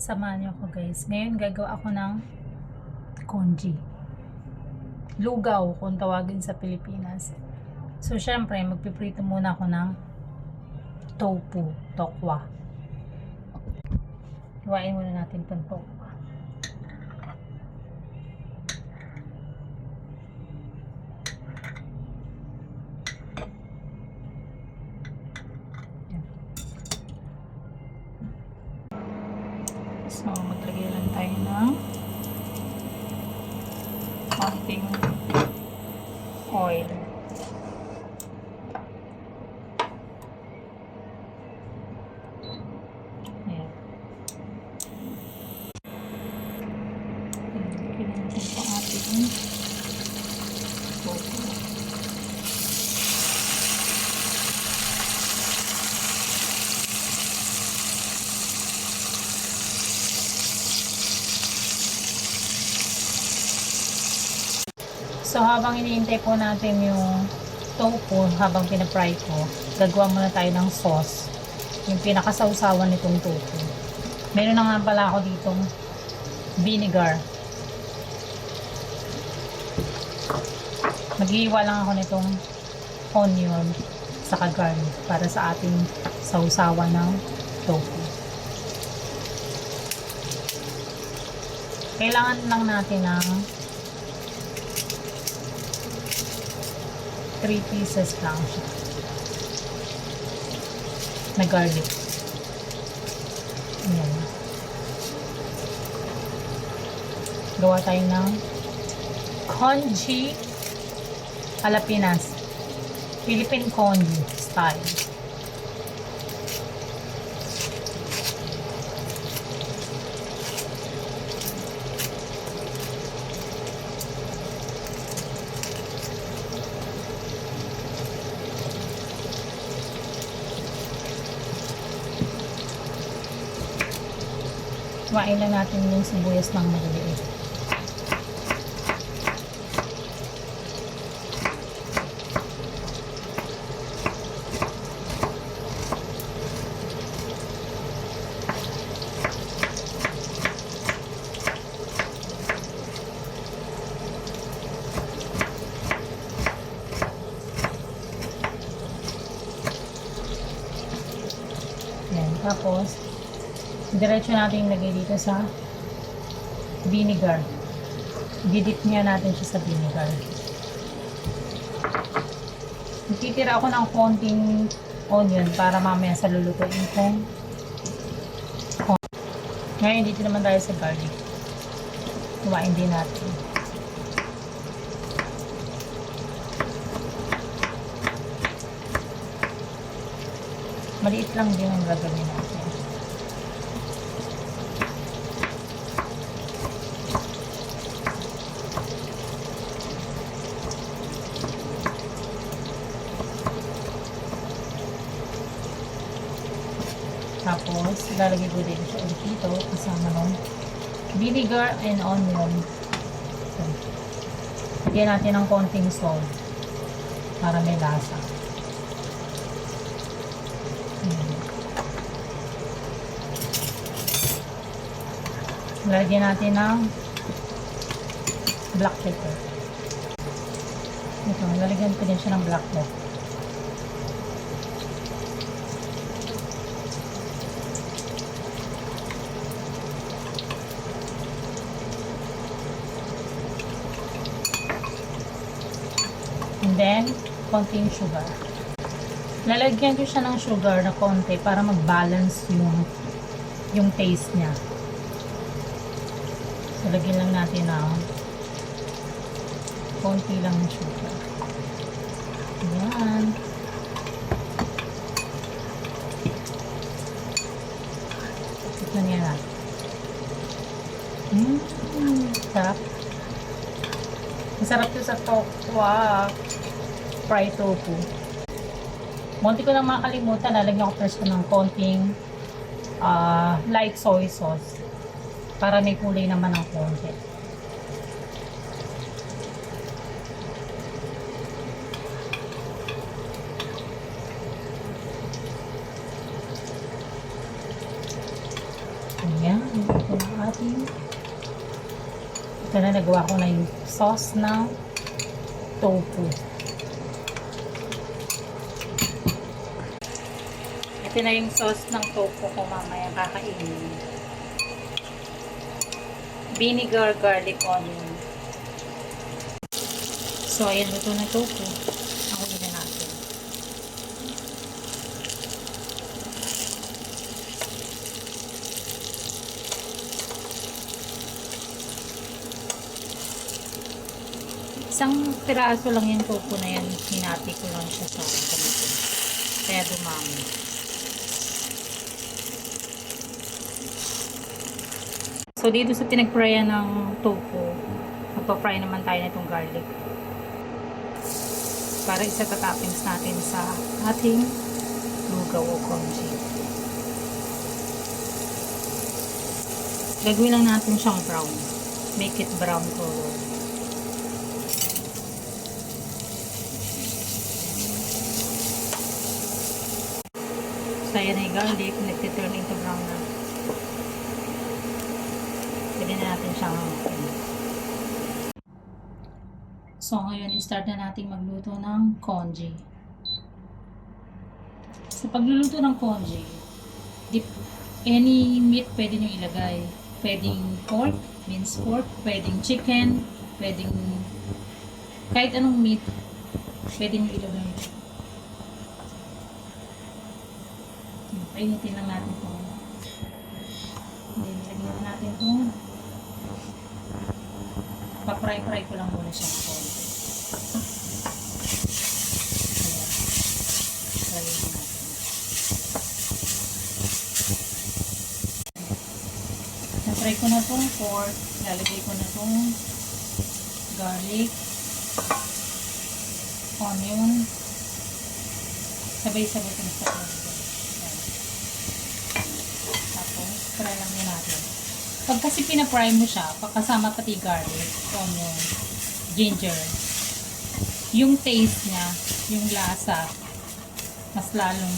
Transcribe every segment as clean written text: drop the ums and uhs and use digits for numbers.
Samahan niyo ako guys. Ngayon gagawa ako ng congee. Lugaw kung tawagin sa Pilipinas. So syempre magpiprito muna ako ng tofu, tokwa. Hiwain muna natin itong tokwa. So, maglagay lang tayo ng konting oil. Ayan. Lagyan natin po ating tofu. So, habang iniintay po natin yung tofu, habang pinapry ko, gagawa muna tayo ng sauce. Yung pinakasawsawan nitong tofu. Meron na nga pala ako ditong vinegar. Maghihiwa lang ako nitong onion saka garlic para sa ating sawsawan ng tofu. Kailangan lang natin ng 3 pieces lang siya na garlic. Ayan. Gawa tayo ng congee ala Pinas. Philippine congee style. Kumain lang natin yung sibuyas ng maliliit. Yan, tapos diretso natin ilagay dito sa vinegar. Didip niya natin siya sa vinegar. Nagtitira ako ng konting onion para mamaya sa lulutuin kong ngayon dito naman tayo sa garlic. Kumain din natin. Maliit lang din ang gagawin natin. Tapos, lalagay ko din siya ulit dito kasama ng vinegar and onion. So, lagyan natin ng konting salt para may lasa. Lagyan natin ng black pepper. Ito, lalagyan ko din siya ng black pepper. And then, konting sugar. Lalagyan ko siya ng sugar na konti para mag-balance yung taste niya. So, lagyan lang natin ng konti lang ng sugar. Ayan. Tignan niya natin. Sarap. Masarap ito sa tokwa. Fried tofu. Munti ko lang makalimutan, lalagyan ko first ng konting light soy sauce para may kulay naman ng konti. Ayan. ating, ito na, nagawa ko na yung sauce ng tofu. Ito na yung sauce ng tofu ko mamaya kakainin. Vinegar, garlic, onion. So, ayan, luto na tofu. Ang ulit na natin. Isang piraso lang yung tofu na yan. Hinati ko lang siya sa ganito. Kaya dumami. So, dito sa pinag-fryan ng tofu, magpa-fry naman tayo na itong garlic. Para isa-toppings natin sa ating lugaw o congee. Gagawin lang natin siyang brown. Make it brown color. So, ayan na yung garlic. Nag-turn into brown na. Pwede na natin siyang hamukin. So, ngayon, start na natin magluto ng congee. Sa pagluluto ng congee, any meat pwede nyo ilagay. Pwedeng pork, minced pork, pwedeng chicken, pwedeng kahit anong meat, pwede nyo ilagay. Painitin lang natin ito. Nilagyan natin ito. Pa-fry-fry ko lang muna siya. Na-fry ko na itong pork. Lalagay ko na itong garlic, onion. Sabay-sabay ko na sa pork. Fry lang yun natin. Pag kasi pinafry mo siya, pagkasama pati garlic, onion, ginger, yung taste niya, yung lasa, mas lalong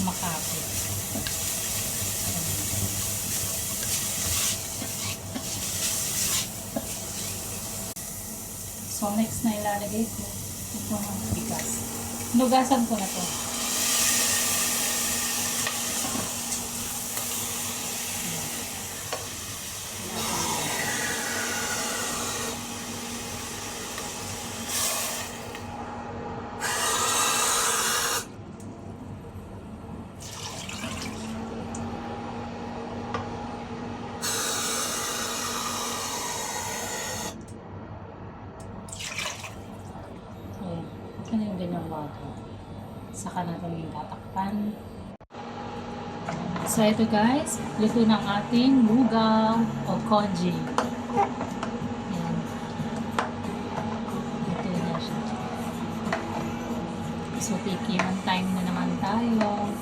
makapit. So, next na ilalagay ko itong bigas. Nugasan ko na to. Ito na yung ganyang water. Saka natin yung tatakpan. So, ito guys, luto ng ating lugaw o congee. Yan. Luto na siya. So, tikiman time na naman tayo.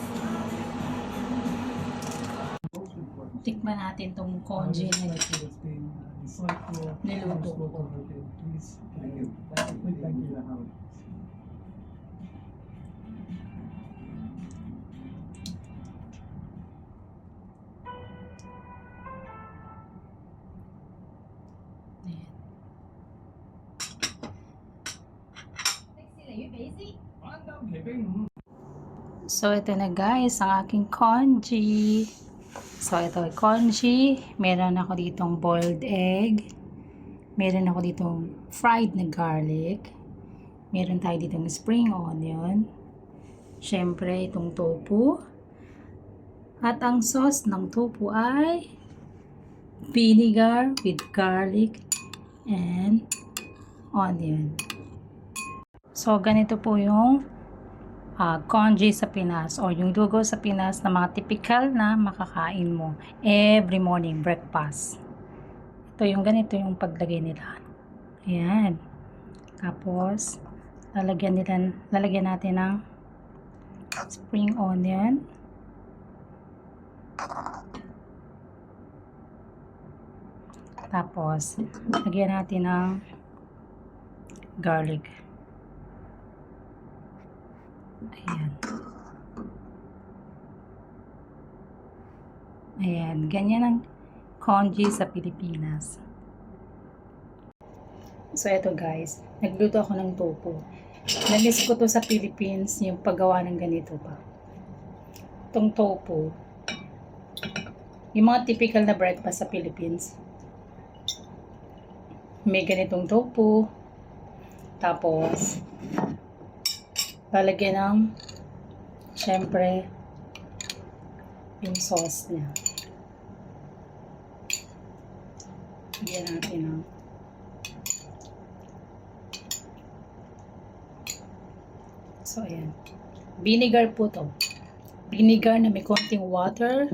Tikman natin tong congee na niluto ko. So, ito na guys, ang aking congee. So, ito ay congee. Meron ako ditong boiled egg. Meron ako ditong fried na garlic. Meron tayo ditong spring onion. Siyempre, itong tofu. At ang sauce ng tofu ay vinegar with garlic and onion. So, ganito po yung congee sa Pinas o yung lugaw sa Pinas na mga typical na makakain mo every morning breakfast. Ito yung ganito yung paglagay nila. Ayan. Tapos, lalagyan natin ng spring onion. Tapos, lagyan natin ng garlic. Ayan. Ayan, ganyan ang congee sa Pilipinas. So, eto guys, nagluto ako ng tofu. Namiss ko to sa Philippines, yung paggawa ng ganito pa. Itong tofu, yung mga typical na breakfast sa Philippines. May ganitong tofu, tapos, lalagyan ng, syempre, yung sauce niya. Lagyan natin ng so, ayan. Vinegar po to. Vinegar na may konting water,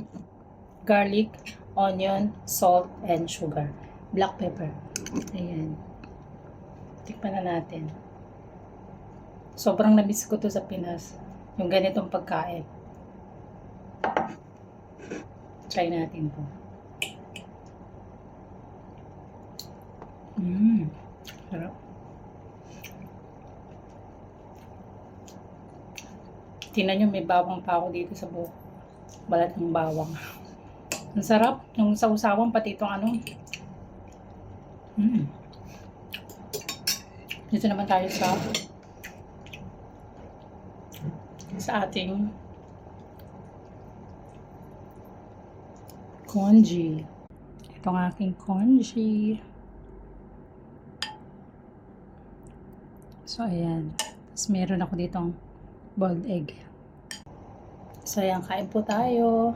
garlic, onion, salt, and sugar. Black pepper. Ayan. Tikman na natin. Sobrang namiss ko to sa Pinas. Yung ganitong pagkain. Try natin po. Sarap. Tingnan nyo, may bawang pa ako dito sa buhok. Balat ng bawang. Ang sarap. Yung sausawan, pati itong ano. Dito naman tayo sa ating congee. Ito ang aking congee. So, ayan. Tapos, meron ako ditong boiled egg. So, ayan. Kain po tayo.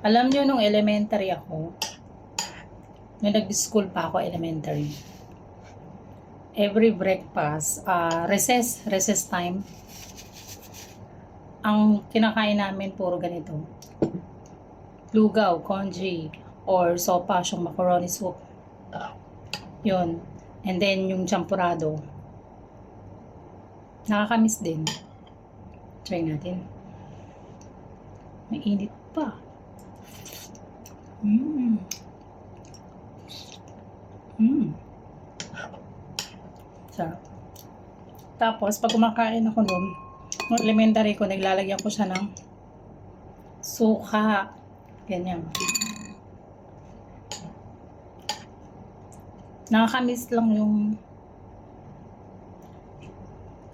Alam nyo, nung elementary ako, nung nag-school pa ako, elementary, every breakfast, recess time, ang kinakain namin puro ganito. Lugaw, congee, or sopa, yung macaroni soup. Yun. And then, yung champurado. Nakakamiss din. Try natin. Mainit pa. Sarap. Tapos, pag kumakain ako nun, nung elementary ko, naglalagyan ko siya ng suka. Ganyan. Nakakamiss lang yung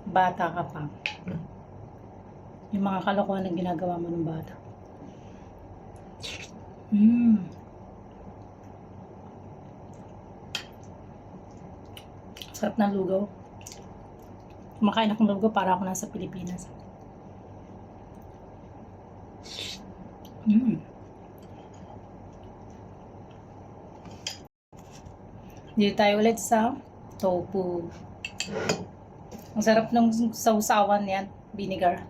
bata ka pa. Yung mga kalokohan na ginagawa mo ng bata. Sarap ng lugaw. Kumakain akong lugaw para ako nasa Pilipinas. Dito tayo ulit sa tofu. Ang sarap ng sausawan yan. Vinegar.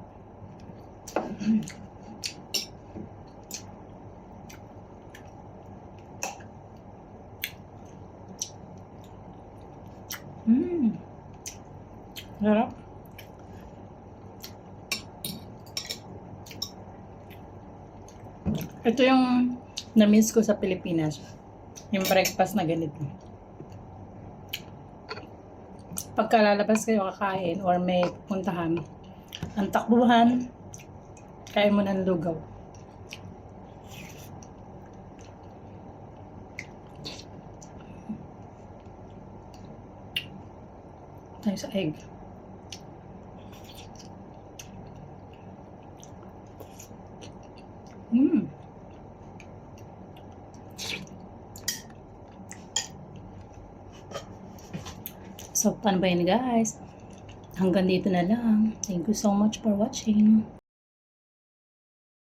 Sarap. Ito yung na-miss ko sa Pilipinas. Yung breakfast na ganito. Pagka lalabas kayo kakain or may puntahan, ang takbuhan, kain mo ng lugaw. Tayo sa egg. So, paano ba yun guys? Hanggang dito na lang. Thank you so much for watching.